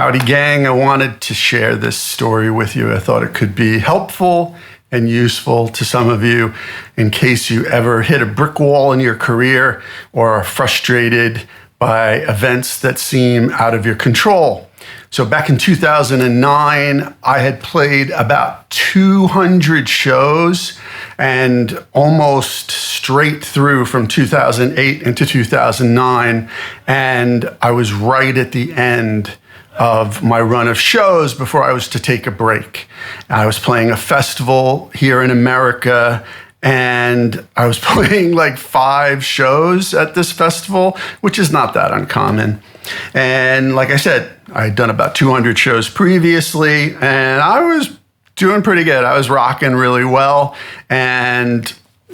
Howdy, gang. I wanted to share this story with you. I thought it could be helpful and useful to some of you in case you ever hit a brick wall in your career or are frustrated by events that seem out of your control. So back in 2009, I had played about 200 shows, and almost straight through from 2008 into 2009. And I was right at the end of my run of shows before I was to take a break. I was playing a festival here in America, and I was playing like 5 shows at this festival, which is not that uncommon. And like I said, I had done about 200 shows previously, and I was doing pretty good. I was rocking really well, and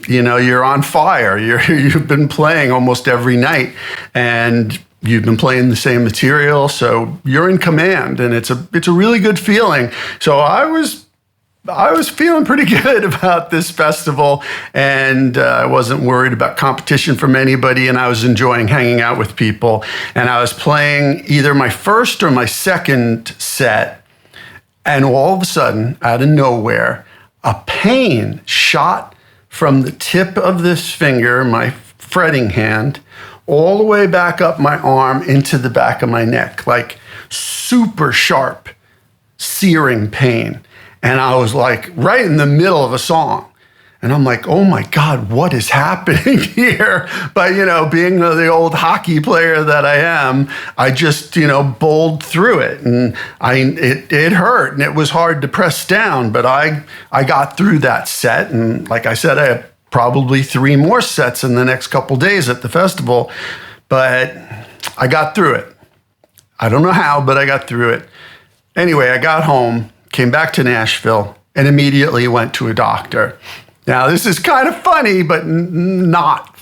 you know, you're on fire. You've been playing almost every night, and you've been playing the same material, so you're in command, and it's a really good feeling. So I was feeling pretty good about this festival, and I wasn't worried about competition from anybody, and I was enjoying hanging out with people. And I was playing either my first or my second set, and all of a sudden, out of nowhere, a pain shot from the tip of this finger, my fretting hand, all the way back up my arm into the back of my neck, like super sharp, searing pain. And I was like right in the middle of a song. And I'm like, oh my God, what is happening here? But, you know, being the old hockey player that I am, I just, bowled through it. And it hurt, and it was hard to press down, but I got through that set. And like I said, I had probably 3 more sets in the next couple days at the festival, but I got through it. I don't know how, but I got through it. Anyway, I got home, came back to Nashville, and immediately went to a doctor. Now, this is kind of funny, but not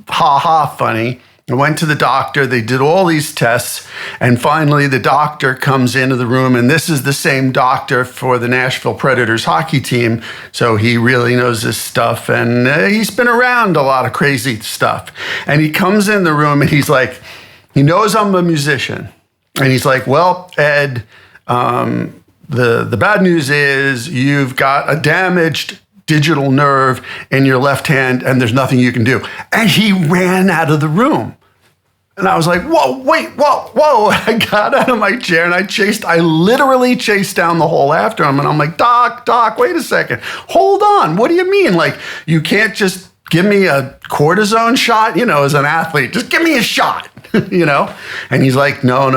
ha-ha funny. I went to the doctor, they did all these tests, and finally the doctor comes into the room, and this is the same doctor for the Nashville Predators hockey team, so he really knows this stuff, and he's been around a lot of crazy stuff. And he comes in the room, and he's like, he knows I'm a musician, and he's like, well, Ed, the bad news is you've got a damaged digital nerve in your left hand, and there's nothing you can do. And he ran out of the room. And I was like, whoa, wait, whoa. I got out of my chair, and I literally chased down the hole after him. And I'm like, Doc, wait a second. Hold on. What do you mean? Like, you can't just give me a cortisone shot, as an athlete. Just give me a shot, And he's like, no.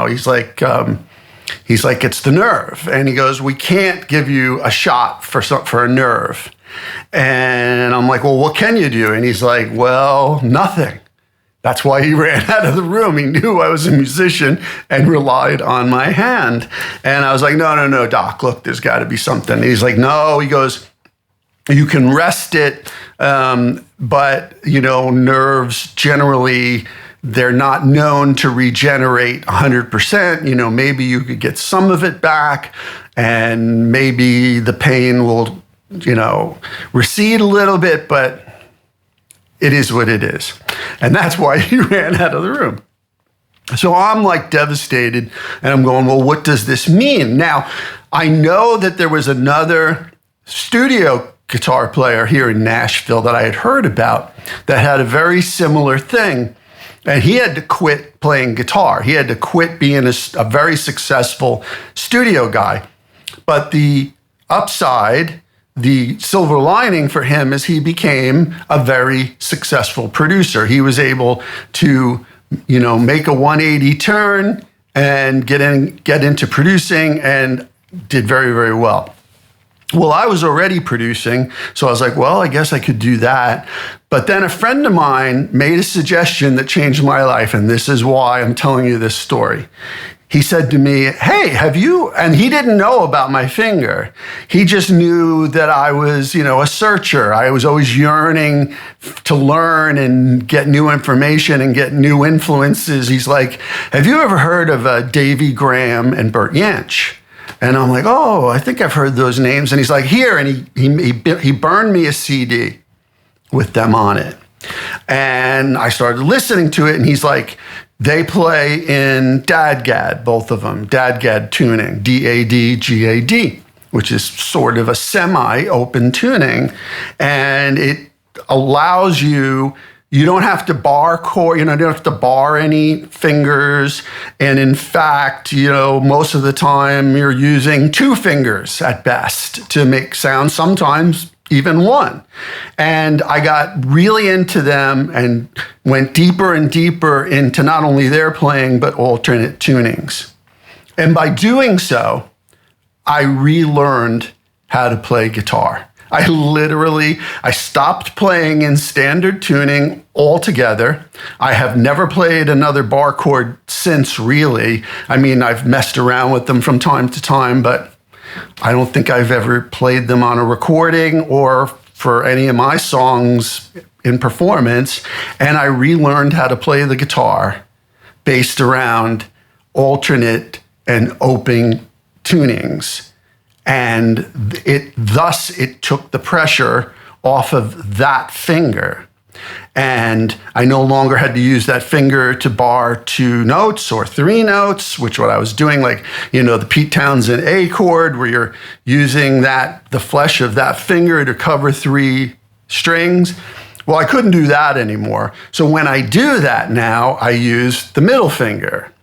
He's like, it's the nerve. And he goes, we can't give you a shot for a nerve. And I'm like, well, what can you do? And he's like, well, nothing. That's why he ran out of the room. He knew I was a musician and relied on my hand. And I was like, no, Doc, look, there's got to be something. And he's like, no. He goes, you can rest it, but, nerves generally, they're not known to regenerate 100%. Maybe you could get some of it back, and maybe the pain will, recede a little bit, but it is what it is. And that's why he ran out of the room. So I'm like devastated, and I'm going, well, what does this mean? Now, I know that there was another studio guitar player here in Nashville that I had heard about that had a very similar thing. And he had to quit playing guitar. He had to quit being a very successful studio guy. But the upside, the silver lining for him, is he became a very successful producer. He was able to, make a 180 turn and get into producing, and did very, very well. Well, I was already producing, so I was like, well, I guess I could do that. But then a friend of mine made a suggestion that changed my life, and this is why I'm telling you this story. He said to me, hey, and he didn't know about my finger. He just knew that I was, a searcher. I was always yearning to learn and get new information and get new influences. He's like, have you ever heard of Davy Graham and Bert Jansch? And I'm like, oh, I think I've heard those names. And he's like, here. And he burned me a CD with them on it. And I started listening to it. And he's like, They play in DADGAD, both of them, DADGAD tuning, D-A-D-G-A-D, which is sort of a semi-open tuning. And it allows you don't have to bar chord, you don't have to bar any fingers. And in fact, most of the time you're using 2 fingers at best to make sound, sometimes even 1. And I got really into them and went deeper and deeper into not only their playing, but alternate tunings. And by doing so, I relearned how to play guitar. I stopped playing in standard tuning altogether. I have never played another bar chord since, really. I mean, I've messed around with them from time to time, but I don't think I've ever played them on a recording or for any of my songs in performance. And I relearned how to play the guitar based around alternate and open tunings. And it took the pressure off of that finger. And I no longer had to use that finger to bar 2 notes or 3 notes, which what I was doing, like, the Pete Townsend A chord, where you're using the flesh of that finger to cover 3 strings. Well, I couldn't do that anymore. So when I do that now, I use the middle finger.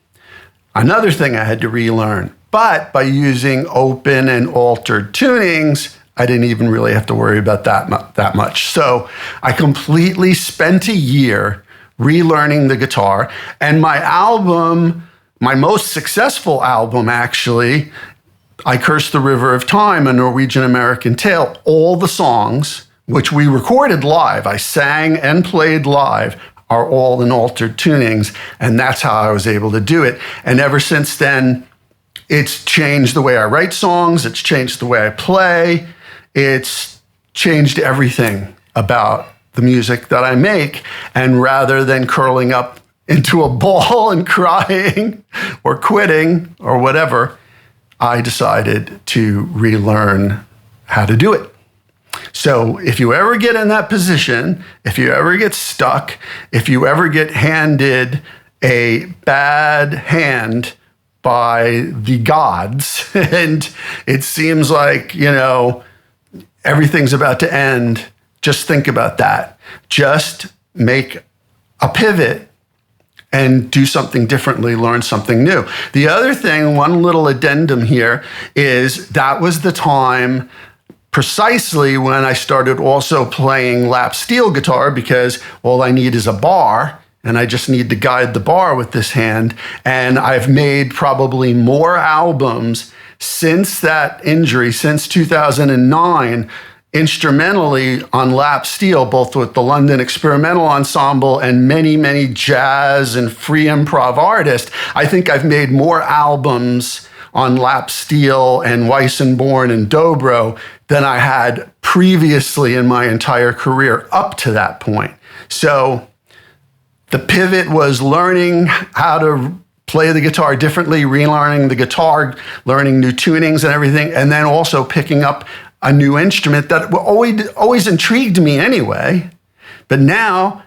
Another thing I had to relearn. But by using open and altered tunings, I didn't even really have to worry about that much. So I completely spent a year relearning the guitar. And my album, my most successful album, actually, I Curse the River of Time, A Norwegian American Tale, all the songs, which we recorded live, I sang and played live, are all in altered tunings. And that's how I was able to do it. And ever since then, it's changed the way I write songs. It's changed the way I play. It's changed everything about the music that I make. And rather than curling up into a ball and crying or quitting or whatever, I decided to relearn how to do it. So if you ever get in that position, if you ever get stuck, if you ever get handed a bad hand by the gods, and it seems like, everything's about to end, just think about that. Just make a pivot and do something differently, learn something new. The other thing, one little addendum here, is that was the time precisely when I started also playing lap steel guitar, because all I need is a bar, and I just need to guide the bar with this hand. And I've made probably more albums since that injury, since 2009, instrumentally on lap steel, both with the London Experimental Ensemble and many, many jazz and free improv artists. I think I've made more albums on lap steel and Weissenborn and Dobro than I had previously in my entire career up to that point. So the pivot was learning how to play the guitar differently, relearning the guitar, learning new tunings and everything, and then also picking up a new instrument that always intrigued me anyway. But now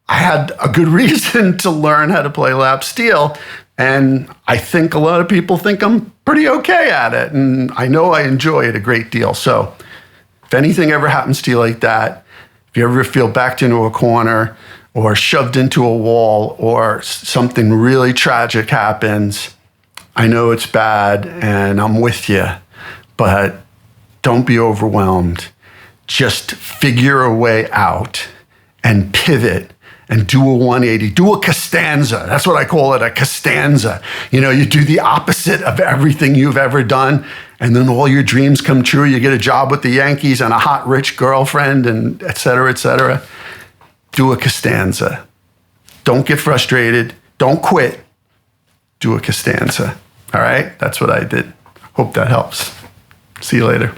I had a good reason to learn how to play lap steel, and I think a lot of people think I'm pretty okay at it, and I know I enjoy it a great deal. So if anything ever happens to you like that, if you ever feel backed into a corner or shoved into a wall or something really tragic happens, I know it's bad and I'm with you, but don't be overwhelmed. Just figure a way out and pivot and do a 180, do a Costanza. That's what I call it, a Costanza. You do the opposite of everything you've ever done, and then all your dreams come true. You get a job with the Yankees and a hot, rich girlfriend, and et cetera, et cetera. Do a Costanza. Don't get frustrated. Don't quit. Do a Costanza. All right? That's what I did. Hope that helps. See you later.